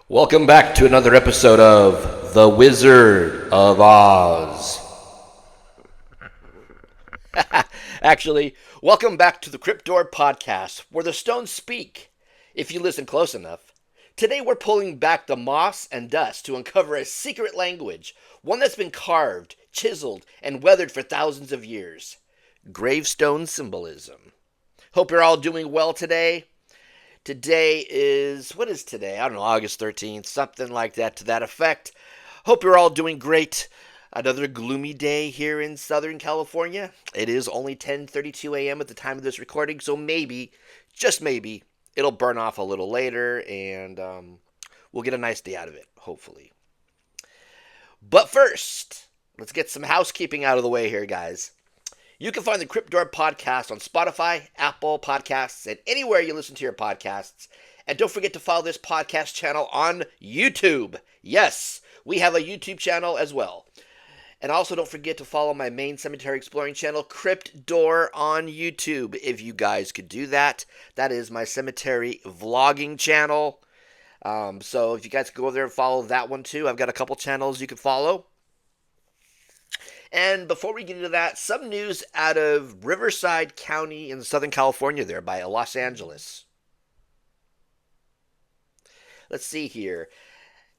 Welcome back to another episode of The Wizard of Oz. Actually, welcome back to the Crypt podcast, where the stones speak, if you listen close enough. Today we're pulling back the moss and dust to uncover a secret language, one that's been carved, chiseled, and weathered for thousands of years. Gravestone symbolism. Hope you're all doing well today. Today is, what is today? I don't know, August 13th, something like that to that effect. Hope you're all doing great. Another gloomy day here in Southern California. It is only 10:32 a.m. at the time of this recording, so maybe, just maybe, it'll burn off a little later and we'll get a nice day out of it, hopefully. But first, let's get some housekeeping out of the way here, guys. You can find the Crypt podcast on Spotify, Apple Podcasts, and anywhere you listen to your podcasts. And don't forget to follow this podcast channel on YouTube. Yes, we have a YouTube channel as well. And also don't forget to follow my main cemetery exploring channel, Crypt on YouTube. If you guys could do that, that is my cemetery vlogging channel. So if you guys could go over there and follow that one too, I've got a couple channels you can follow. And before we get into that, some news out of Riverside County in Southern California there by Los Angeles. Let's see here.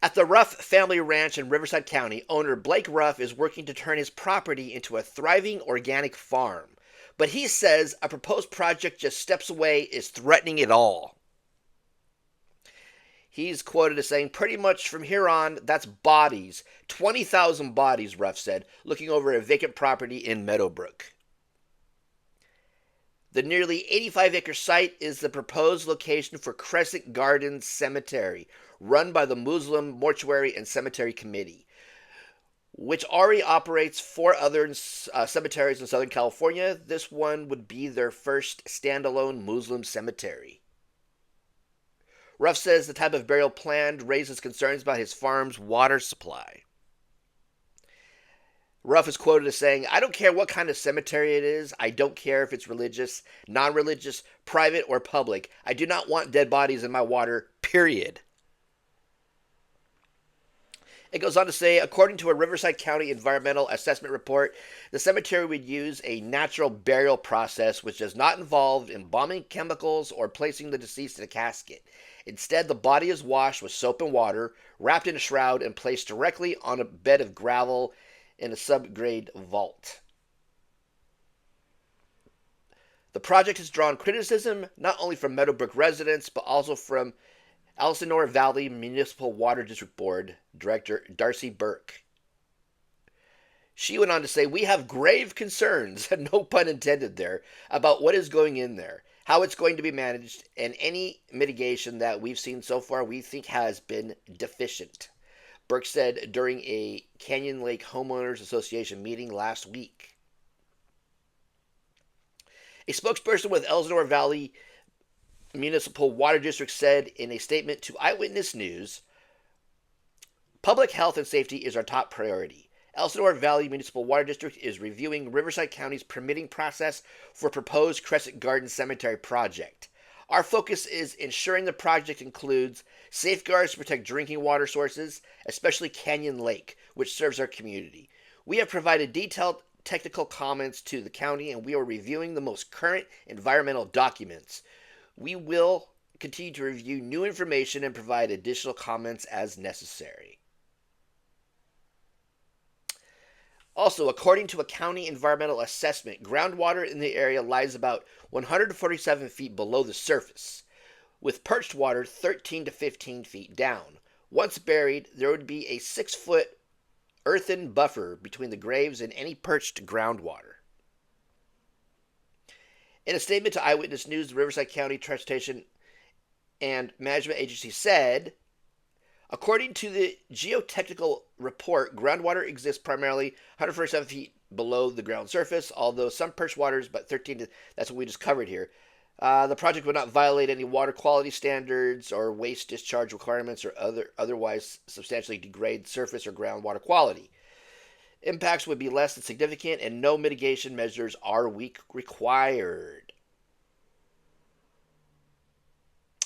At the Ruff Family Ranch in Riverside County, owner Blake Ruff is working to turn his property into a thriving organic farm. But he says a proposed project just steps away is threatening it all. He's quoted as saying, pretty much from here on, that's bodies. 20,000 bodies, Ruff said, looking over a vacant property in Meadowbrook. The nearly 85-acre site is the proposed location for Crescent Gardens Cemetery, run by the Mausoleum Mortuary and Cemetery Committee, which already operates 4 other cemeteries in Southern California. This one would be their first standalone Mausoleum cemetery. Ruff says the type of burial planned raises concerns about his farm's water supply. Ruff is quoted as saying, I don't care what kind of cemetery it is. I don't care if it's religious, non-religious, private, or public. I do not want dead bodies in my water, period. It goes on to say, according to a Riverside County environmental assessment report, the cemetery would use a natural burial process which does not involve embalming chemicals or placing the deceased in a casket. Instead, the body is washed with soap and water, wrapped in a shroud, and placed directly on a bed of gravel in a subgrade vault. The project has drawn criticism not only from Meadowbrook residents, but also from Elsinore Valley Municipal Water District Board Director Darcy Burke. She went on to say, we have grave concerns, no pun intended there, about what is going in there, how it's going to be managed, and any mitigation that we've seen so far we think has been deficient, Burke said during a Canyon Lake Homeowners Association meeting last week. A spokesperson with Elsinore Valley Municipal Water District said in a statement to Eyewitness News, public health and safety is our top priority. Elsinore Valley Municipal Water District is reviewing Riverside County's permitting process for proposed Crescent Garden Cemetery project. Our focus is ensuring the project includes safeguards to protect drinking water sources, especially Canyon Lake, which serves our community. We have provided detailed technical comments to the county, and we are reviewing the most current environmental documents. We will continue to review new information and provide additional comments as necessary. Also, according to a county environmental assessment, groundwater in the area lies about 147 feet below the surface, with perched water 13 to 15 feet down. Once buried, there would be a 6-foot earthen buffer between the graves and any perched groundwater. In a statement to Eyewitness News, the Riverside County Transportation and Management Agency said, according to the geotechnical report, groundwater exists primarily 147 feet below the ground surface, although some perched waters, but 13, that's what we just covered here. The project would not violate any water quality standards or waste discharge requirements or otherwise substantially degrade surface or groundwater quality. Impacts would be less than significant, and no mitigation measures are required.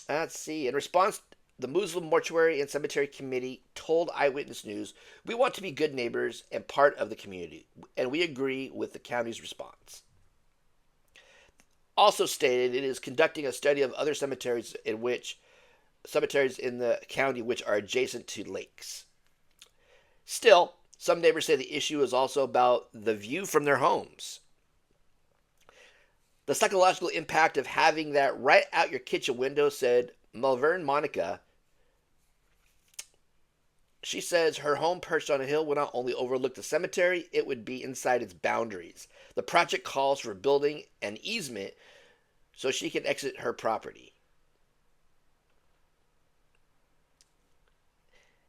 Let's see. In response The Muslim Mortuary and Cemetery Committee told Eyewitness News, "We want to be good neighbors and part of the community, and we agree with the county's response." Also stated it is conducting a study of other cemeteries in the county which are adjacent to lakes. Still, some neighbors say the issue is also about the view from their homes. The psychological impact of having that right out your kitchen window, said Malvern Monica. She says her home perched on a hill would not only overlook the cemetery, it would be inside its boundaries. The project calls for building an easement so she can exit her property.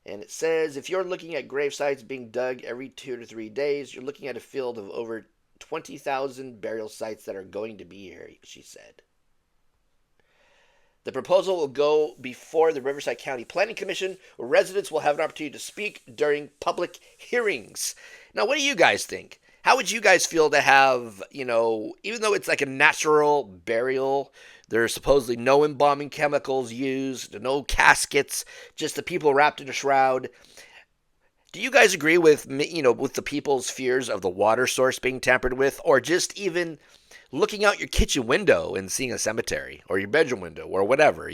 And it says if you're looking at grave sites being dug every 2 to 3 days, you're looking at a field of over 20,000 burial sites that are going to be here, she said. The proposal will go before the Riverside County Planning Commission, where residents will have an opportunity to speak during public hearings. Now, what do you guys think? How would you guys feel to have, even though it's like a natural burial, there's supposedly no embalming chemicals used, no caskets, just the people wrapped in a shroud. Do you guys agree with with the people's fears of the water source being tampered with, or just even looking out your kitchen window and seeing a cemetery, or your bedroom window, or whatever,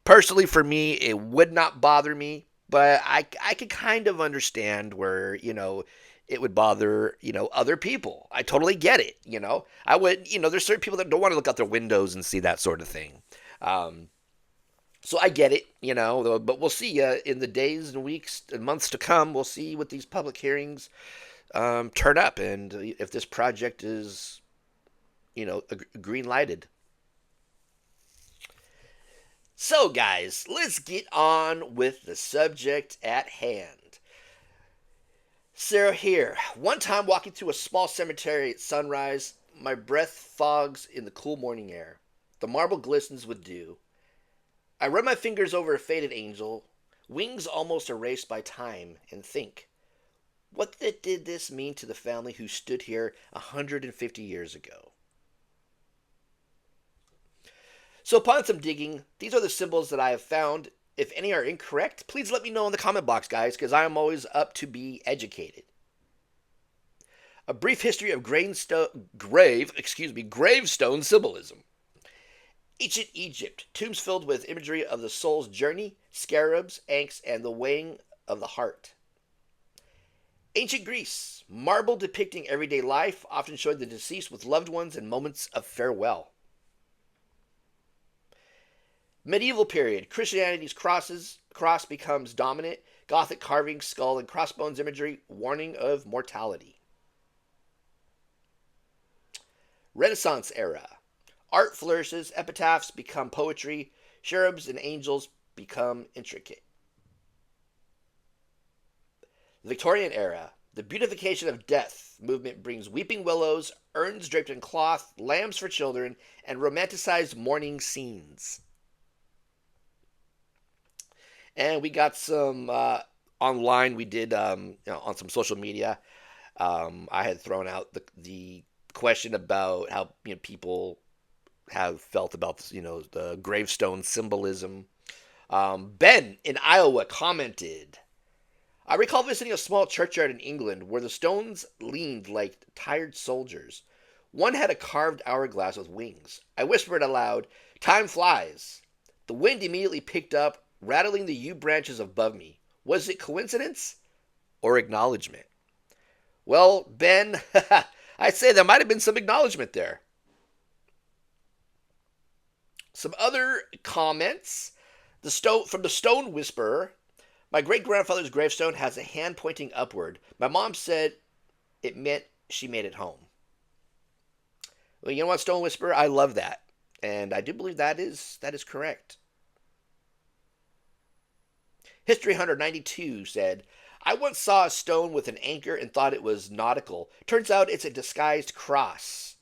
Personally, for me, it would not bother me, but I could kind of understand where, it would bother, other people. I totally get it, I would, there's certain people that don't want to look out their windows and see that sort of thing. So I get it, but we'll see in the days and weeks and months to come. We'll see what these public hearings turn up and if this project is, green lighted. So, guys, let's get on with the subject at hand. Sarah here. One time walking through a small cemetery at sunrise, my breath fogs in the cool morning air. The marble glistens with dew. I run my fingers over a faded angel, wings almost erased by time, and think, what did this mean to the family who stood here 150 years ago? So upon some digging, these are the symbols that I have found. If any are incorrect, please let me know in the comment box, guys, because I am always up to be educated. A brief history of gravestone symbolism. Ancient Egypt, tombs filled with imagery of the soul's journey, scarabs, angst, and the weighing of the heart. Ancient Greece, marble depicting everyday life, often showing the deceased with loved ones and moments of farewell. Medieval period, Christianity's cross becomes dominant, Gothic carving, skull and crossbones imagery, warning of mortality. Renaissance era, art flourishes, epitaphs become poetry, cherubs and angels become intricate. Victorian-era, the beautification of death movement brings weeping willows, urns draped in cloth, lambs for children, and romanticized mourning scenes. And we got some online. We did on some social media. I had thrown out the question about how people have felt about the gravestone symbolism. Ben in Iowa commented, I recall visiting a small churchyard in England where the stones leaned like tired soldiers. One had a carved hourglass with wings. I whispered aloud, time flies. The wind immediately picked up, rattling the yew branches above me. Was it coincidence or acknowledgement? Well, Ben, I'd say there might have been some acknowledgement there. Some other comments. From the Stone Whisperer. My great-grandfather's gravestone has a hand pointing upward. My mom said it meant she made it home. Well, you know what, Stone Whisperer? I love that. And I do believe that is correct. History Hunter 92 said, I once saw a stone with an anchor and thought it was nautical. Turns out it's a disguised cross.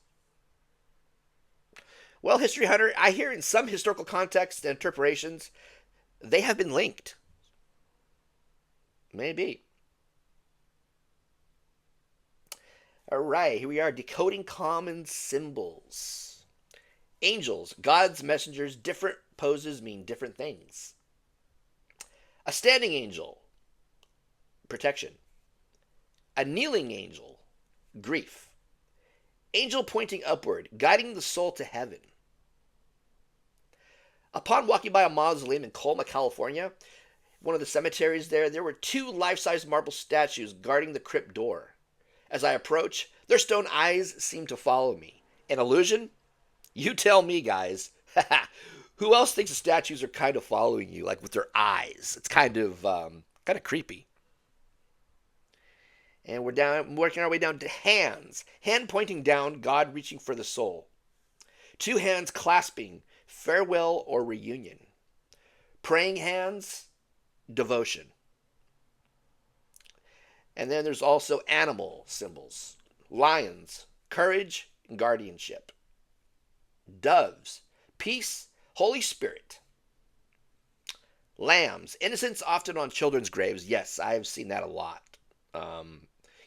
Well, History Hunter, I hear in some historical contexts and interpretations, they have been linked. Maybe. All right, here we are, decoding common symbols. Angels, God's messengers, different poses mean different things. A standing angel, protection. A kneeling angel, grief. Angel pointing upward, guiding the soul to heaven. Upon walking by a mausoleum in Colma, California, one of the cemeteries there were two life-size marble statues guarding the crypt door. As I approach, their stone eyes seem to follow me. An illusion? You tell me, guys. Who else thinks the statues are kind of following you, like with their eyes? It's kind of creepy. And we're working our way down to hands. Hand pointing down, God reaching for the soul. Two hands clasping, farewell or reunion. Praying hands, devotion. And then there's also animal symbols. Lions, courage and guardianship. Doves, peace, Holy Spirit. Lambs, innocence often on children's graves. Yes, I've seen that a lot.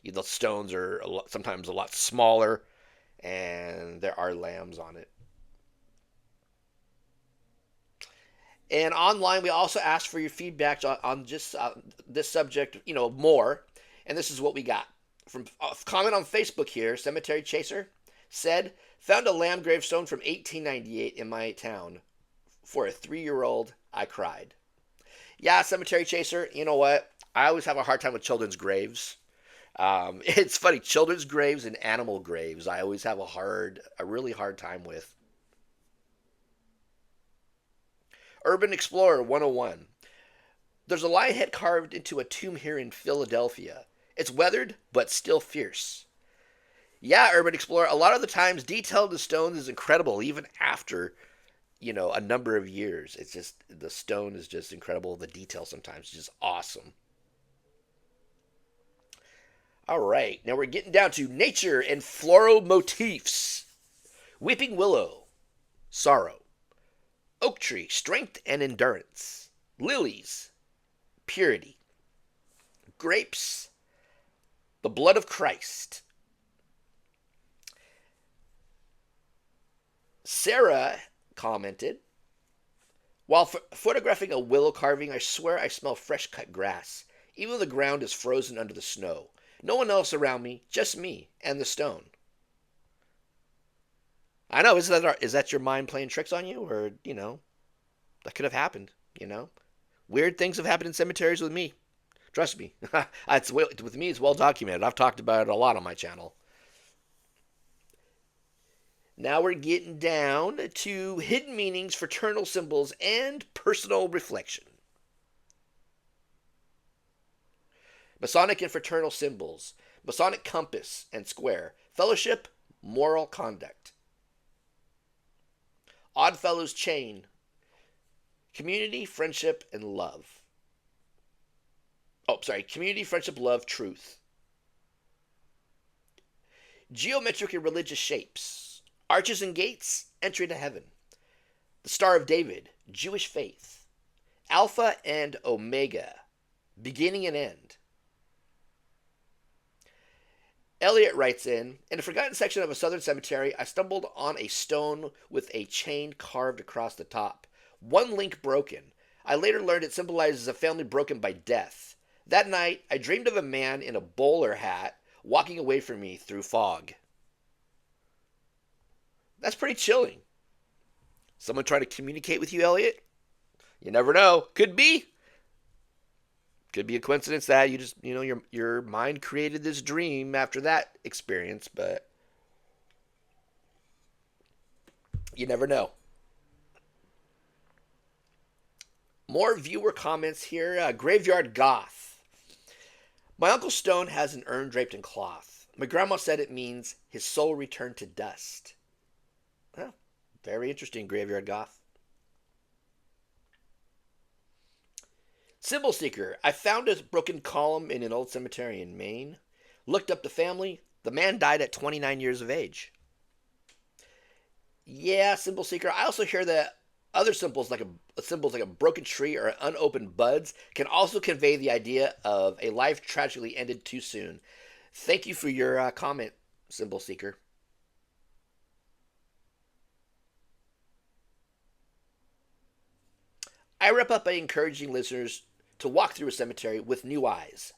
The stones are sometimes a lot smaller, and there are lambs on it. And online, we also asked for your feedback on just this subject, more. And this is what we got. From a comment on Facebook here, Cemetery Chaser said, found a lamb gravestone from 1898 in my town. For a 3-year-old, I cried. Yeah, Cemetery Chaser, you know what? I always have a hard time with children's graves. It's funny, children's graves and animal graves, I always have a really hard time with. Urban Explorer 101. There's a lion head carved into a tomb here in Philadelphia. It's weathered, but still fierce. Yeah, Urban Explorer, a lot of the times detail in the stones is incredible, even after, a number of years. It's just, the stone is just incredible. The detail sometimes is just awesome. All right, now we're getting down to nature and floral motifs. Weeping willow, sorrow. Oak tree, strength and endurance. Lilies, purity. Grapes, the blood of Christ. Sarah commented, while photographing a willow carving, I swear I smell fresh cut grass. Even the ground is frozen under the snow. No one else around me, just me and the stone. I know, is that your mind playing tricks on you? Or, that could have happened, Weird things have happened in cemeteries with me. Trust me. With me, it's well documented. I've talked about it a lot on my channel. Now we're getting down to hidden meanings, fraternal symbols, and personal reflection. Masonic and fraternal symbols. Masonic compass and square. Fellowship, moral conduct. Oddfellows chain. Community, friendship, and love. Community, friendship, love, truth. Geometric and religious shapes. Arches and gates, entry to heaven. The Star of David, Jewish faith. Alpha and Omega, beginning and end. Elliot writes in a forgotten section of a southern cemetery, I stumbled on a stone with a chain carved across the top. One link broken. I later learned it symbolizes a family broken by death. That night, I dreamed of a man in a bowler hat walking away from me through fog. That's pretty chilling. Someone trying to communicate with you, Elliot? You never know. Could be. Could be a coincidence that you just, your mind created this dream after that experience, but you never know. More viewer comments here. Graveyard Goth. My Uncle Stone has an urn draped in cloth. My grandma said it means his soul returned to dust. Well, very interesting, Graveyard Goth. Symbol Seeker. I found a broken column in an old cemetery in Maine. Looked up the family. The man died at 29 years of age. Yeah, Symbol Seeker. I also hear that other symbols like a broken tree or unopened buds can also convey the idea of a life tragically ended too soon. Thank you for your comment, Symbol Seeker. I wrap up by encouraging listeners to walk through a cemetery with new eyes.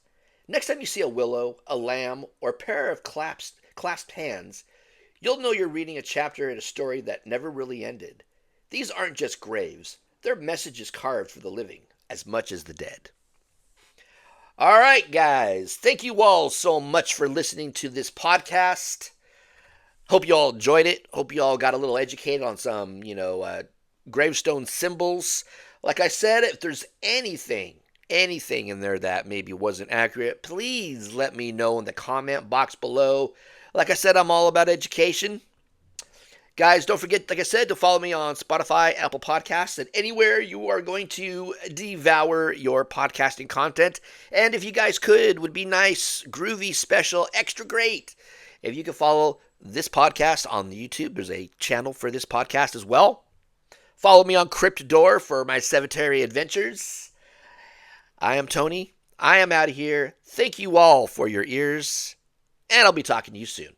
Next time you see a willow, a lamb, or a pair of clasped hands, you'll know you're reading a chapter in a story that never really ended. These aren't just graves, they're messages carved for the living as much as the dead. All right, guys. Thank you all so much for listening to this podcast. Hope you all enjoyed it. Hope you all got a little educated on some, gravestone symbols. Like I said, if there's anything in there that maybe wasn't accurate, please let me know in the comment box below. Like I said, I'm all about education. Guys, don't forget, like I said, to follow me on Spotify, Apple Podcasts, and anywhere you are going to devour your podcasting content. And if you guys would be nice, groovy, special, extra great. If you could follow this podcast on YouTube, there's a channel for this podcast as well. Follow me on Crypt for my cemetery adventures. I am Tony. I am out of here. Thank you all for your ears, and I'll be talking to you soon.